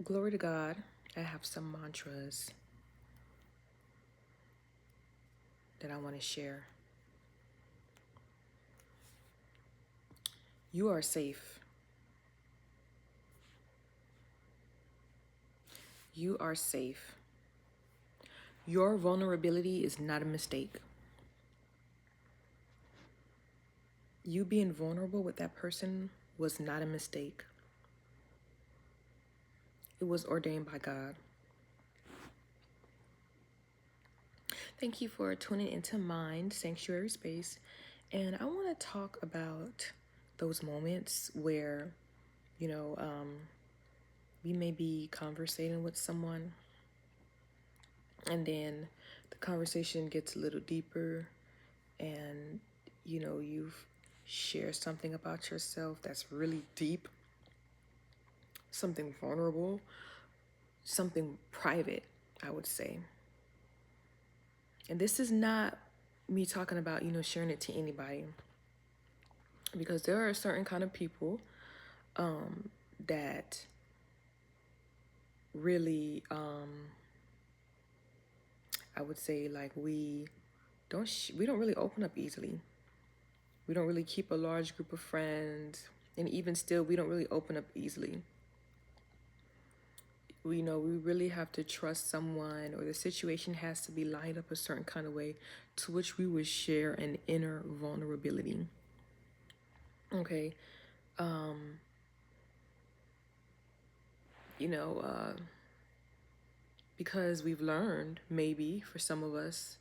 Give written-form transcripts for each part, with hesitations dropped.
Glory to God. I have some mantras that I want to share. You are safe. You are safe. Your vulnerability is not a mistake. You being vulnerable with that person was not a mistake. It was ordained by God. Thank you for tuning into Mind Sanctuary Space. And I want to talk about those moments where, you know, we may be conversating with someone and then the conversation gets a little deeper and, you've shared something about yourself that's really deep, something vulnerable, something private, I would say. And this is not me talking about, sharing it to anybody. Because there are certain kind of people that really, I would say, like, we don't really open up easily. We don't really keep a large group of friends, and even still, we don't really open up easily. We really have to trust someone, or the situation has to be lined up a certain kind of way to which we would share an inner vulnerability. Okay. Because we've learned, maybe for some of us,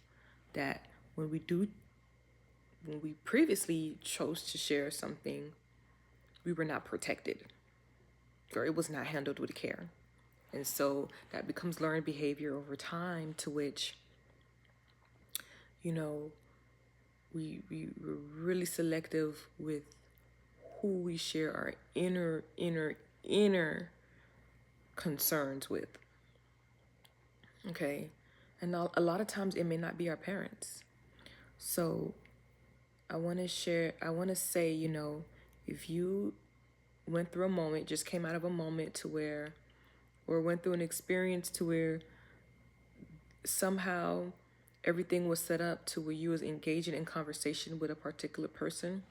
that when we previously chose to share something, we were not protected, or it was not handled with care. And so that becomes learned behavior over time, to which, we're really selective with who we share our inner concerns with. Okay. And a lot of times it may not be our parents. So I want to say, if you went through a moment, just came out of a moment to where, or went through an experience to where somehow everything was set up to where you was engaging in conversation with a particular person,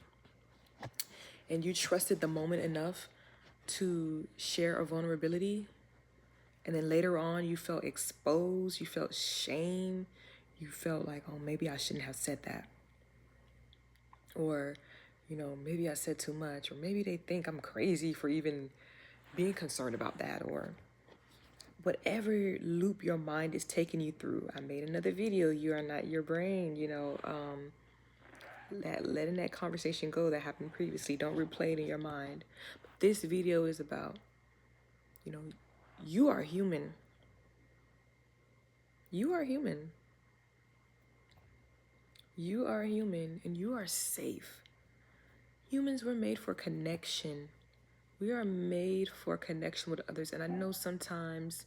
and you trusted the moment enough to share a vulnerability, and then later on you felt exposed, you felt shame, you felt like, oh, maybe I shouldn't have said that, or maybe I said too much, or maybe they think I'm crazy for even being concerned about that, or whatever loop your mind is taking you through. I made another video, you are not your brain, letting that conversation go that happened previously. Don't replay it in your mind. But this video is about, you are human. You are human. You are human, and you are safe. Humans were made for connection. We are made for connection with others. And I know sometimes,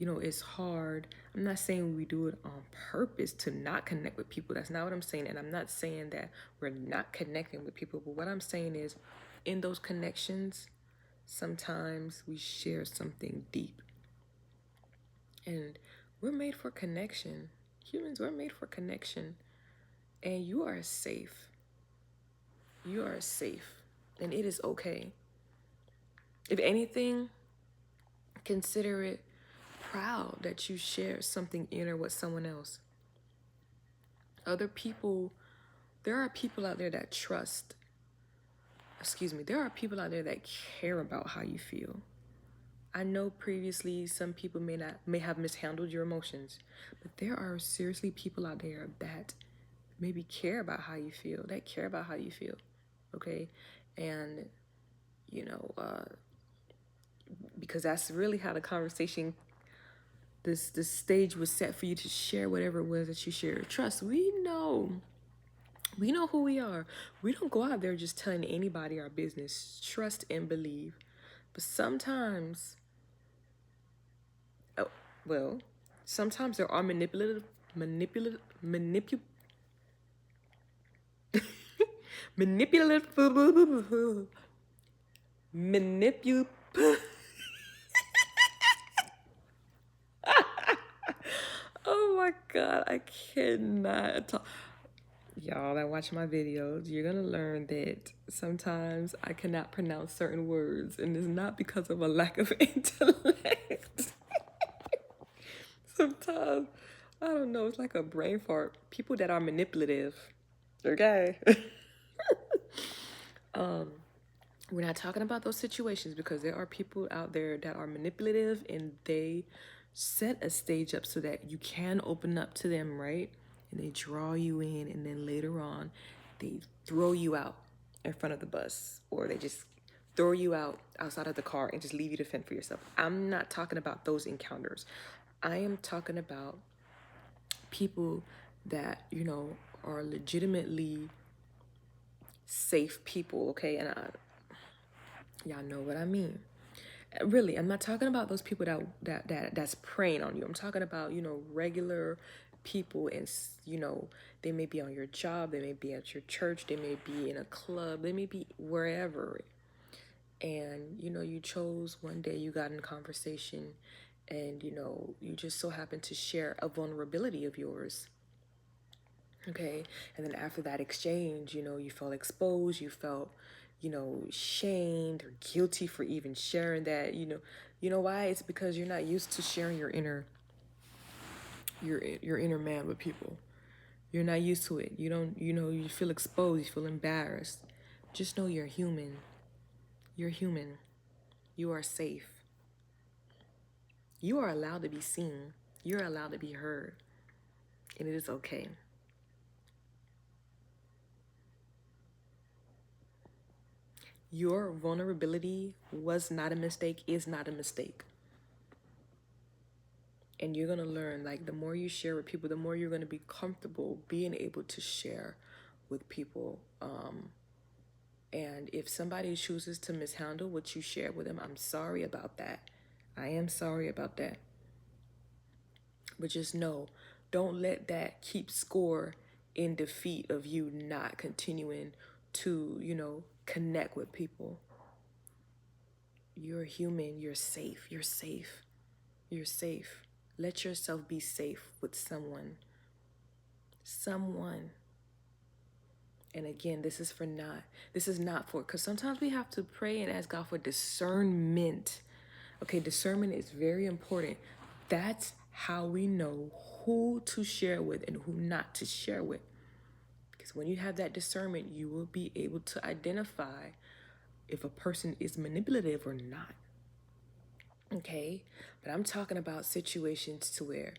it's hard. I'm not saying we do it on purpose to not connect with people. That's not what I'm saying. And I'm not saying that we're not connecting with people. But what I'm saying is, in those connections, sometimes we share something deep. And we're made for connection. Humans, we're made for connection. And you are safe. You are safe. And it is okay. If anything, consider it proud that you share something inner with someone else. Other people, there are people out there that there are people out there that care about how you feel. I know previously some people may have mishandled your emotions, but there are seriously people out there that maybe care about how you feel, okay? And, because that's really how the conversation, this stage was set for you to share whatever it was that you share. Trust, we know who we are. We don't go out there just telling anybody our business. Trust and believe. But sometimes, sometimes there are manipulative my God, I cannot talk. Y'all that watch my videos, you're gonna learn that sometimes I cannot pronounce certain words, and it's not because of a lack of intellect. Sometimes, I don't know, it's like a brain fart. People that are manipulative, okay? We're not talking about those situations because there are people out there that are manipulative and they set a stage up so that you can open up to them, right? And they draw you in, and then later on, they throw you out in front of the bus, or they just throw you out outside of the car and just leave you to fend for yourself. I'm not talking about those encounters. I am talking about people that, are legitimately safe people, okay? And y'all know what I mean. Really, I'm not talking about those people that's preying on you. I'm talking about, regular people, and they may be on your job, they may be at your church, they may be in a club, they may be wherever. And you chose one day, you got in conversation, and you just so happened to share a vulnerability of yours. Okay. And then after that exchange, you felt exposed, you felt, shamed or guilty for even sharing that. You know why? It's because you're not used to sharing your inner man with people. You're not used to it. You don't, you feel exposed, you feel embarrassed. Just know you're human. You're human. You are safe. You are allowed to be seen. You're allowed to be heard. And it is okay. Your vulnerability was not a mistake, is not a mistake. And you're going to learn, like, the more you share with people, the more you're going to be comfortable being able to share with people. And if somebody chooses to mishandle what you share with them, I'm sorry about that. I am sorry about that. But just know, don't let that keep score in defeat of you not continuing to, connect with people. You're human. You're safe. You're safe. You're safe. Let yourself be safe with someone. Someone. And again, this is not for, because sometimes we have to pray and ask God for discernment. Okay, discernment is very important. That's how we know who to share with and who not to share with. Because when you have that discernment, you will be able to identify if a person is manipulative or not. Okay, but I'm talking about situations to where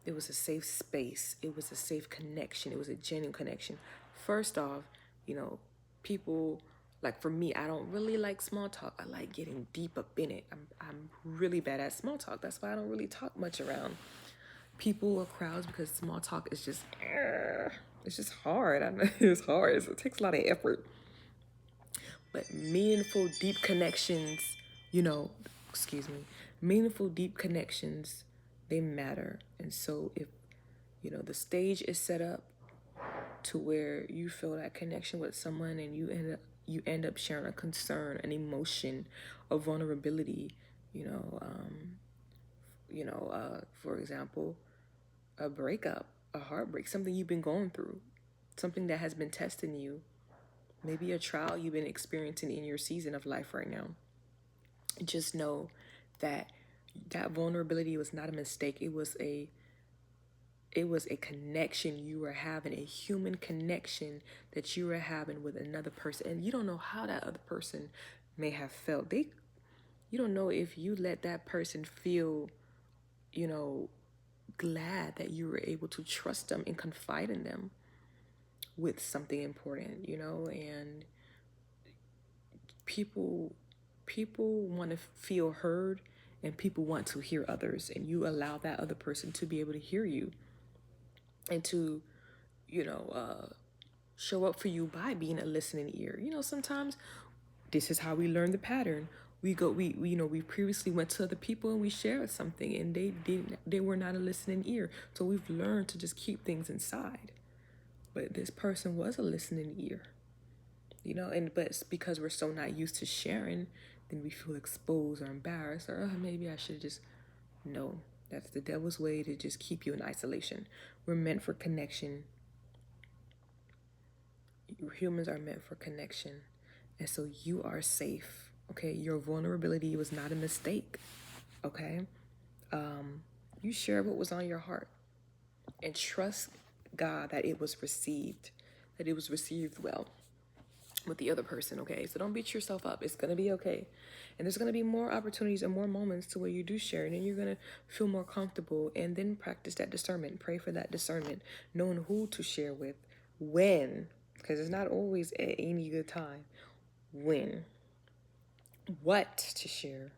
it was a safe space, it was a safe connection, it was a genuine connection. First off, people, like, for me, I don't really like small talk. I like getting deep up in it. I'm really bad at small talk. That's why I don't really talk much around people or crowds, because small talk is just it's just hard. I know it's hard. It takes a lot of effort. But meaningful, deep connections, you know, excuse me, meaningful, deep connections, they matter. And so if, the stage is set up to where you feel that connection with someone, and you end up sharing a concern, an emotion, a vulnerability, you know, for example, a breakup, a heartbreak, something you've been going through, something that has been testing you, maybe a trial you've been experiencing in your season of life right now. Just know that that vulnerability was not a mistake. It was a connection you were having, a human connection that you were having with another person. And you don't know how that other person may have felt. You don't know if you let that person feel, glad that you were able to trust them and confide in them with something important, and people want to feel heard, and people want to hear others, and you allow that other person to be able to hear you and to show up for you by being a listening ear. Sometimes this is how we learn the pattern. We previously went to other people and we shared something, and they were not a listening ear, so we've learned to just keep things inside. But this person was a listening ear, but it's because we're so not used to sharing, then we feel exposed or embarrassed, or maybe I should just, no, That's the devil's way to just keep you in isolation. We're meant for connection. Humans are meant for connection. And so you are safe. Okay. Your vulnerability was not a mistake. Okay. You share what was on your heart and trust God that it was received, well with the other person. Okay. So don't beat yourself up. It's going to be okay. And there's going to be more opportunities and more moments to where you do share, and then you're going to feel more comfortable, and then practice that discernment. Pray for that discernment, knowing who to share with, when, because it's not always at any good time. When, what to share,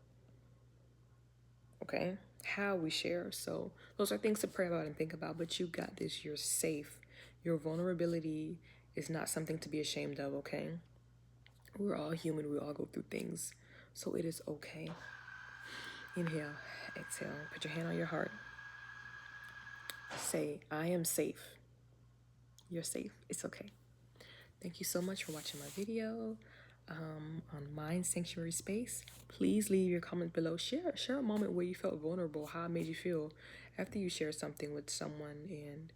okay, how we share. So those are things to pray about and think about, but you got this. You're safe. Your vulnerability is not something to be ashamed of, okay? We're all human. We all go through things. So it is okay. Inhale, exhale. Put your hand on your heart. Say, I am safe. You're safe. It's okay. Thank you so much for watching my video on Mind Sanctuary Space. Please leave your comment below. Share a moment where you felt vulnerable, how it made you feel after you shared something with someone, and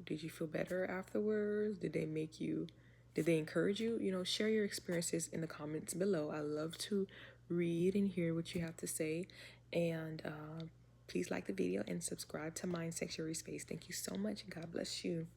did you feel better afterwards? Did they encourage you? Share your experiences in the comments below. I love to read and hear what you have to say. And please like the video and subscribe to Mind Sanctuary Space. Thank you so much, and God bless you.